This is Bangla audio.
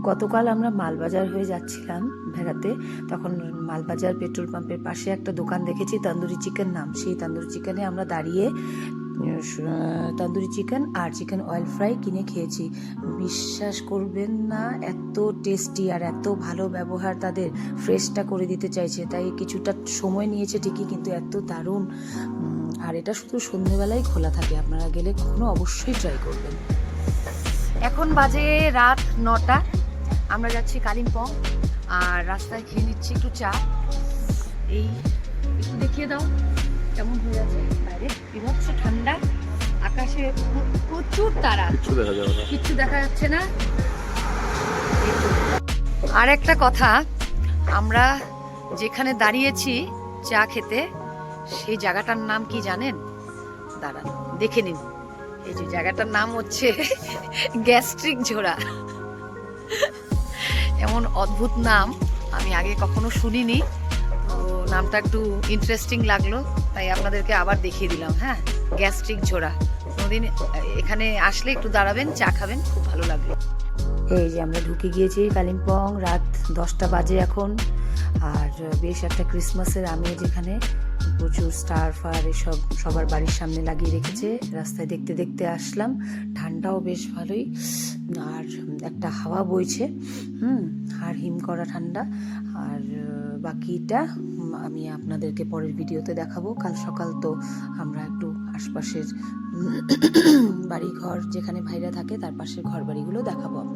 গতকাল আমরা মালবাজার হয়ে যাচ্ছিলাম বেড়াতে, তখন মালবাজার পেট্রোল পাম্পের পাশে একটা দোকান দেখেছি তন্দুরি চিকেন নাম। সেই তন্দুরি চিকেনে আমরা দাঁড়িয়ে তন্দুরি চিকেন আর চিকেন অয়েল ফ্রাই কিনে খেয়েছি। বিশ্বাস করবেন না, এত টেস্টি আর এত ভালো ব্যবহার, তাদের ফ্রেশটা করে দিতে চাইছে, তাই কিছুটা সময় নিয়েছে ঠিকই, কিন্তু এত দারুণ। আর এটা শুধু সন্ধ্যেবেলায় খোলা থাকে, আপনারা গেলে কখনো অবশ্যই ট্রাই করবেন। এখন বাজে রাত 9টা, আমরা যাচ্ছি কালিম্পং, আর রাস্তায় খেয়ে নিচ্ছি একটু চা। এই একটু দেখিয়ে দাও কেমন হয়ে আছে বাইরে, বিভৎস ঠান্ডা, আকাশে প্রচুর তারা, কিচ্ছু দেখা যাচ্ছে না। আর একটা কথা, আমরা যেখানে দাঁড়িয়েছি চা খেতে, সেই জায়গাটার নাম কি জানেন? দাঁড়ান দেখে নিন। এই যে জায়গাটার নাম হচ্ছে গ্যাস্ট্রিক ঝোড়া। এমন অদ্ভুত নাম আমি আগে কখনো শুনিনি, তো নামটা একটু ইন্টারেস্টিং লাগলো, তাই আপনাদেরকে আবার দেখিয়ে দিলাম। হ্যাঁ, গ্যাস্ট্রিক ঝোড়া, কোনোদিন এখানে আসলে একটু দাঁড়াবেন, চা খাবেন, খুব ভালো লাগলো। এই যে আমরা ঢুকে গিয়েছি কালিম্পং, রাত 10টা বাজে এখন। আর বেশ একটা ক্রিসমাসের আমেজ, এখানে প্রচুর স্টার ফার এসব সবার বাড়ির সামনে লাগিয়ে রেখেছে। রাস্তায় দেখতে দেখতে আসলাম, ঠান্ডাও বেশ ভালোই, আর একটা হাওয়া বইছে, আর হিম করা ঠান্ডা। আর বাকিটা আমি আপনাদেরকে পরের ভিডিওতে দেখাবো। কাল সকাল তো আমরা একটু আশপাশের বাড়িঘর, যেখানে ভাইরা থাকে তার পাশের ঘর বাড়িগুলো দেখাবো আপনাদের।